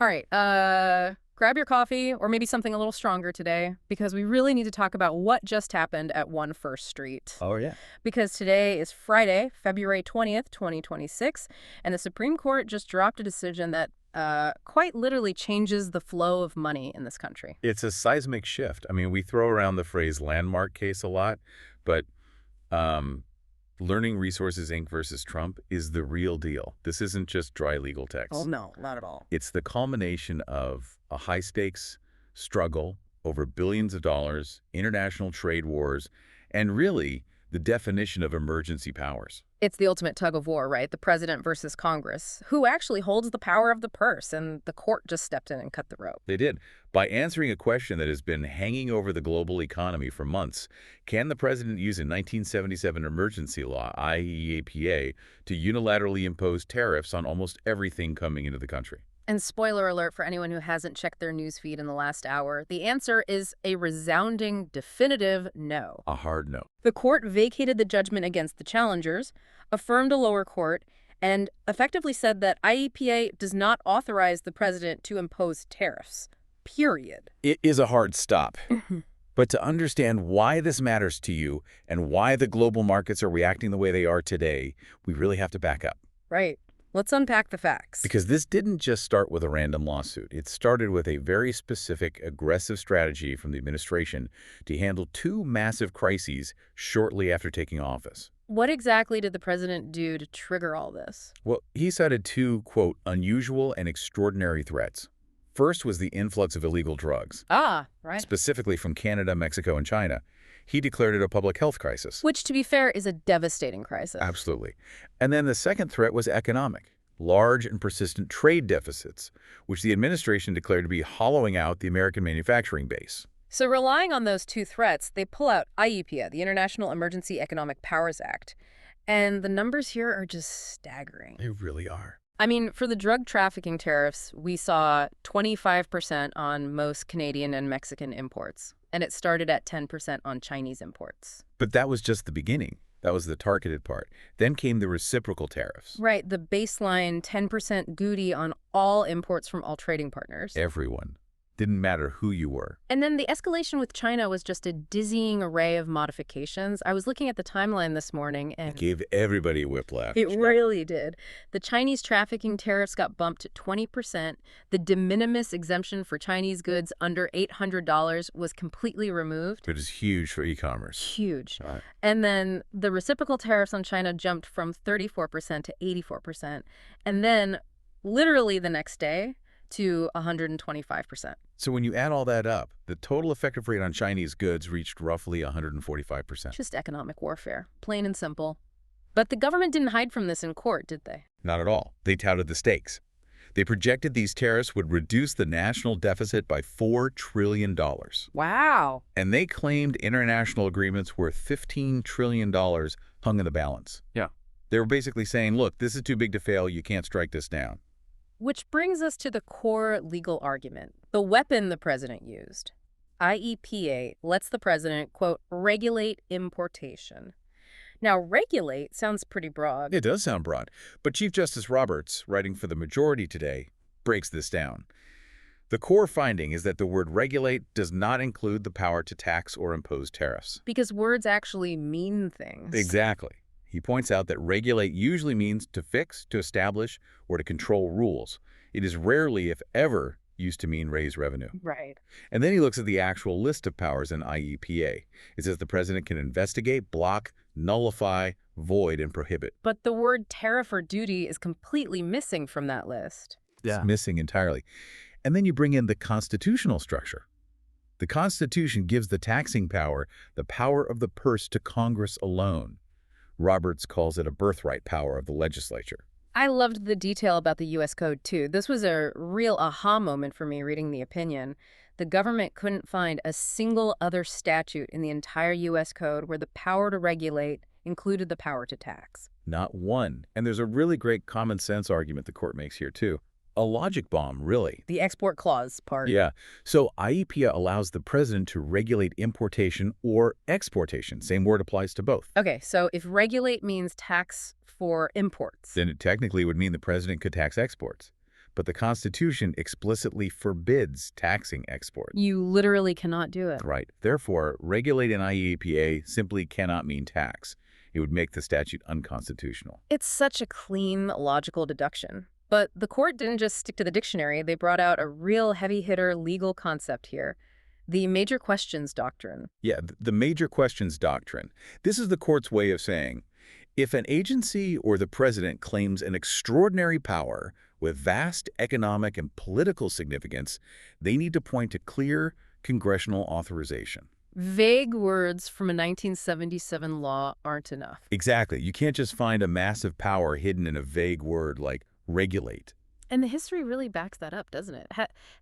All right, grab your coffee or maybe something a little stronger today because we really need to talk about what just happened at 1 First Street. Oh, yeah. Because today is Friday, February 20th, 2026, and the Supreme Court just dropped a decision that quite literally changes the flow of money in this country. It's a seismic shift. I mean, we throw around the phrase landmark case a lot, but Learning Resources, Inc. versus Trump is the real deal. This isn't just dry legal text. Oh, no, not at all. It's the culmination of a high-stakes struggle over billions of dollars, international trade wars, and really the definition of emergency powers. It's the ultimate tug of war, right? The president versus Congress. Who actually holds the power of the purse? And the court just stepped in and cut the rope. They did. By answering a question that has been hanging over the global economy for months, can the president use a 1977 emergency law, IEEPA, to unilaterally impose tariffs on almost everything coming into the country? And spoiler alert for anyone who hasn't checked their newsfeed in the last hour, the answer is a resounding, definitive no. A hard no. The court vacated the judgment against the challengers, affirmed a lower court, and effectively said that IEEPA does not authorize the president to impose tariffs. Period. It is a hard stop. But to understand why this matters to you and why the global markets are reacting the way they are today, we really have to back up. Right. Let's unpack the facts. Because this didn't just start with a random lawsuit. It started with a very specific, aggressive strategy from the administration to handle two massive crises shortly after taking office. What exactly did the president do to trigger all this? Well, he cited two, quote, unusual and extraordinary threats. First was the influx of illegal drugs. Ah, right. Specifically from Canada, Mexico, and China. He declared it a public health crisis. Which, to be fair, is a devastating crisis. Absolutely. And then the second threat was economic. Large and persistent trade deficits, which the administration declared to be hollowing out the American manufacturing base. So relying on those two threats, they pull out IEEPA, the International Emergency Economic Powers Act. And the numbers here are just staggering. They really are. I mean, for the drug trafficking tariffs, we saw 25% on most Canadian and Mexican imports. And it started at 10% on Chinese imports. But that was just the beginning. That was the targeted part. Then came the reciprocal tariffs. Right, the baseline 10% duty on all imports from all trading partners. Everyone. Didn't matter who you were. And then the escalation with China was just a dizzying array of modifications. I was looking at the timeline this morning and... It gave everybody whiplash. It really did. The Chinese trafficking tariffs got bumped to 20%. The de minimis exemption for Chinese goods under $800 was completely removed. It is huge for e-commerce. Huge. Right. And then the reciprocal tariffs on China jumped from 34% to 84%. And then literally the next day to 125%. So when you add all that up, the total effective rate on Chinese goods reached roughly 145%. Just economic warfare, plain and simple. But the government didn't hide from this in court, did they? Not at all. They touted the stakes. They projected these tariffs would reduce the national deficit by $4 trillion. Wow. And they claimed international agreements worth $15 trillion hung in the balance. Yeah. They were basically saying, look, this is too big to fail. You can't strike this down. Which brings us to the core legal argument, the weapon the president used. IEEPA lets the president, quote, regulate importation. Now, regulate sounds pretty broad. It does sound broad, but Chief Justice Roberts, writing for the majority today, breaks this down. The core finding is that the word regulate does not include the power to tax or impose tariffs. Because words actually mean things. Exactly. He points out that regulate usually means to fix, to establish, or to control rules. It is rarely, if ever, used to mean raise revenue. Right. And then he looks at the actual list of powers in IEEPA. It says the president can investigate, block, nullify, void, and prohibit. But the word tariff or duty is completely missing from that list. It's missing entirely. And then you bring in the constitutional structure. The Constitution gives the taxing power the power of the purse to Congress alone. Roberts calls it a birthright power of the legislature. I loved the detail about the U.S. Code, too. This was a real aha moment for me reading the opinion. The government couldn't find a single other statute in the entire U.S. Code where the power to regulate included the power to tax. Not one. And there's a really great common sense argument the court makes here, too. A logic bomb, really. The export clause part. Yeah. So IEEPA allows the president to regulate importation or exportation. Same word applies to both. Okay, so if regulate means tax for imports. Then it technically would mean the president could tax exports. but the Constitution explicitly forbids taxing export. You literally cannot do it. Right. Therefore, regulate an IEEPA simply cannot mean tax. It would make the statute unconstitutional. It's such a clean, logical deduction. But the court didn't just stick to the dictionary. They brought out a real heavy-hitter legal concept here, the major questions doctrine. Yeah, the major questions doctrine. This is the court's way of saying, if an agency or the president claims an extraordinary power with vast economic and political significance, they need to point to clear congressional authorization. Vague words from a 1977 law aren't enough. Exactly. You can't just find a massive power hidden in a vague word like regulate. And the history really backs that up, doesn't it?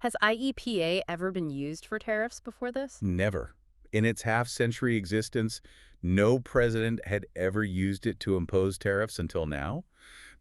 Has IEPA ever been used for tariffs before this? Never. In its half-century existence, no president had ever used it to impose tariffs until now.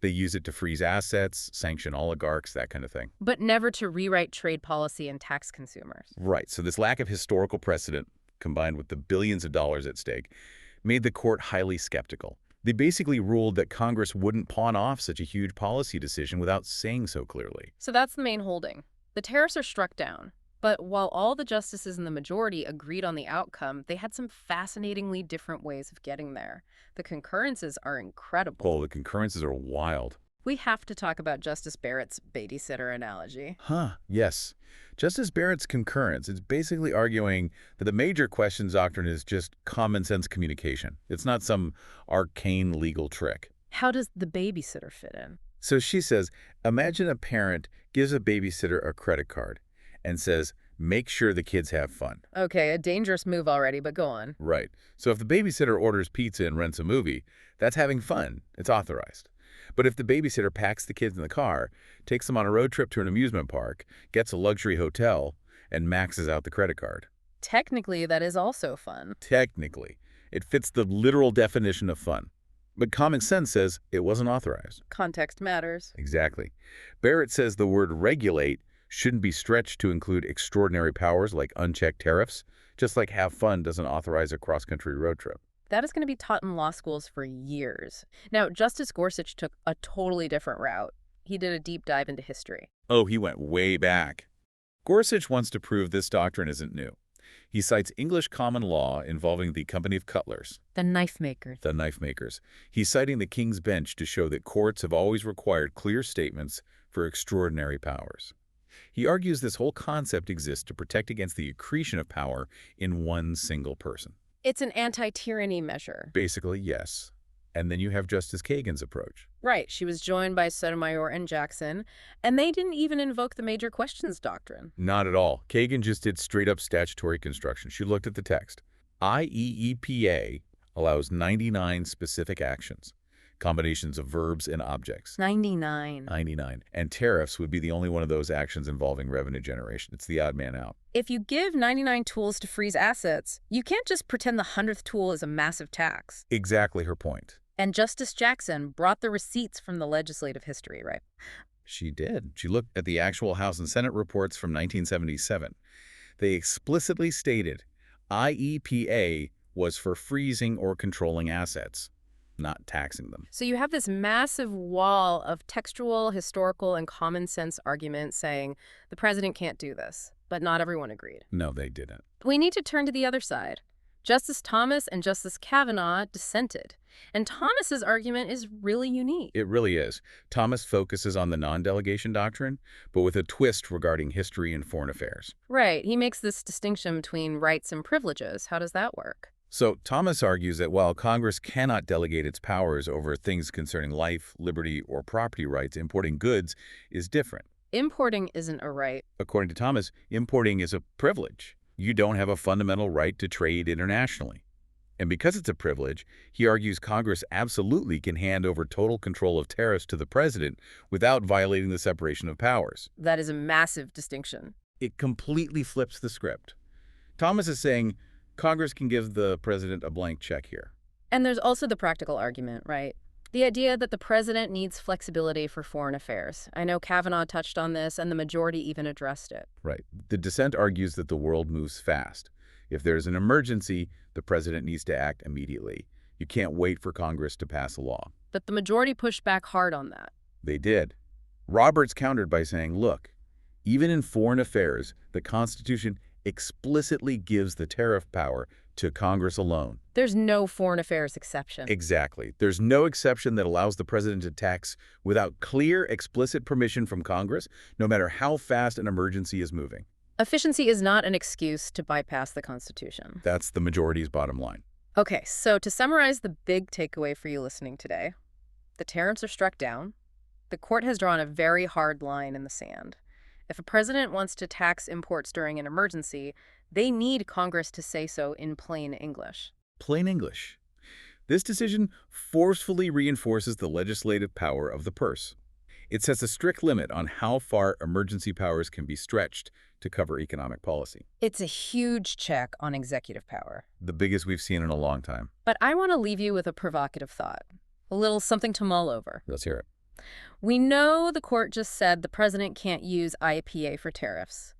They use it to freeze assets, sanction oligarchs, that kind of thing. But never to rewrite trade policy and tax consumers. Right. So this lack of historical precedent, combined with the billions of dollars at stake, made the court highly skeptical. They basically ruled that Congress wouldn't pawn off such a huge policy decision without saying so clearly. So that's the main holding. The tariffs are struck down. But while all the justices in the majority agreed on the outcome, they had some fascinatingly different ways of getting there. The concurrences are incredible. Oh, the concurrences are wild. We have to talk about Justice Barrett's babysitter analogy. Yes. Justice Barrett's concurrence is basically arguing that the major questions doctrine is just common sense communication. It's not some arcane legal trick. How does the babysitter fit in? So she says, imagine a parent gives a babysitter a credit card and says, make sure the kids have fun. Okay, a dangerous move already, but go on. Right. So if the babysitter orders pizza and rents a movie, that's having fun. It's authorized. But if the babysitter packs the kids in the car, takes them on a road trip to an amusement park, gets a luxury hotel, and maxes out the credit card. Technically, that is also fun. Technically. It fits the literal definition of fun. But common sense says it wasn't authorized. Context matters. Exactly. Barrett says the word regulate shouldn't be stretched to include extraordinary powers like unchecked tariffs, just like have fun doesn't authorize a cross-country road trip. That is going to be taught in law schools for years. Now, Justice Gorsuch took a totally different route. He did a deep dive into history. Oh, he went way back. Gorsuch wants to prove this doctrine isn't new. He cites English common law involving the Company of Cutlers. The knife makers. The knife makers. He's citing the King's Bench to show that courts have always required clear statements for extraordinary powers. He argues this whole concept exists to protect against the accretion of power in one single person. It's an anti-tyranny measure. Basically, yes. And then you have Justice Kagan's approach. Right. She was joined by Sotomayor and Jackson, and they didn't even invoke the major questions doctrine. Not at all. Kagan just did straight-up statutory construction. She looked at the text. IEEPA allows 99 specific actions, combinations of verbs and objects. 99. 99. And tariffs would be the only one of those actions involving revenue generation. It's the odd man out. If you give 99 tools to freeze assets, you can't just pretend the 100th tool is a massive tax. Exactly her point. And Justice Jackson brought the receipts from the legislative history, right? She did. She looked at the actual House and Senate reports from 1977. They explicitly stated IEPA was for freezing or controlling assets, not taxing them. So you have this massive wall of textual, historical, and common sense arguments saying the president can't do this, but not everyone agreed. No, they didn't. We need to turn to the other side. Justice Thomas and Justice Kavanaugh dissented, and Thomas's argument is really unique. It really is. Thomas focuses on the non-delegation doctrine, but with a twist regarding history and foreign affairs. Right. He makes this distinction between rights and privileges. How does that work? So Thomas argues that while Congress cannot delegate its powers over things concerning life, liberty, or property rights, importing goods is different. Importing isn't a right. According to Thomas, importing is a privilege. You don't have a fundamental right to trade internationally. And because it's a privilege, he argues Congress absolutely can hand over total control of tariffs to the president without violating the separation of powers. That is a massive distinction. It completely flips the script. Thomas is saying Congress can give the president a blank check here. And there's also the practical argument, right? The idea that the president needs flexibility for foreign affairs. I know Kavanaugh touched on this, and the majority even addressed it. Right. The dissent argues that the world moves fast. If there's an emergency, the president needs to act immediately. You can't wait for Congress to pass a law. But the majority pushed back hard on that. They did. Roberts countered by saying, look, even in foreign affairs, the Constitution explicitly gives the tariff power to Congress alone. There's no foreign affairs exception. Exactly. There's no exception that allows the president to tax without clear, explicit permission from Congress, no matter how fast an emergency is moving. Efficiency is not an excuse to bypass the Constitution. That's the majority's bottom line. Okay, so to summarize the big takeaway for you listening today, the tariffs are struck down. The court has drawn a very hard line in the sand. If a president wants to tax imports during an emergency, they need Congress to say so in plain English. Plain English. This decision forcefully reinforces the legislative power of the purse. It sets a strict limit on how far emergency powers can be stretched to cover economic policy. It's a huge check on executive power. The biggest we've seen in a long time. But I want to leave you with a provocative thought, a little something to mull over. Let's hear it. We know the court just said the president can't use IEEPA for tariffs.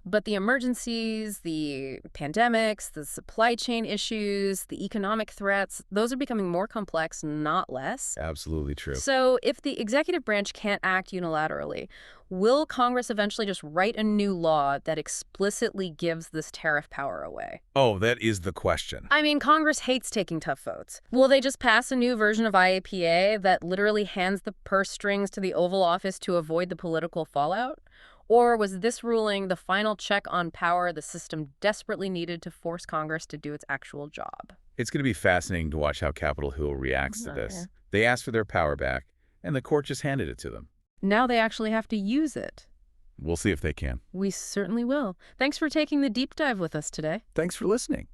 But the emergencies, the pandemics, the supply chain issues, the economic threats, those are becoming more complex, not less. Absolutely true. So if the executive branch can't act unilaterally, will Congress eventually just write a new law that explicitly gives this tariff power away? Oh, that is the question. I mean, Congress hates taking tough votes. Will they just pass a new version of IEEPA that literally hands the purse strings to the Oval Office to avoid the political fallout? Or was this ruling the final check on power the system desperately needed to force Congress to do its actual job? It's going to be fascinating to watch how Capitol Hill reacts to this. They asked for their power back, and the court just handed it to them. Now they actually have to use it. We'll see if they can. We certainly will. Thanks for taking the deep dive with us today. Thanks for listening.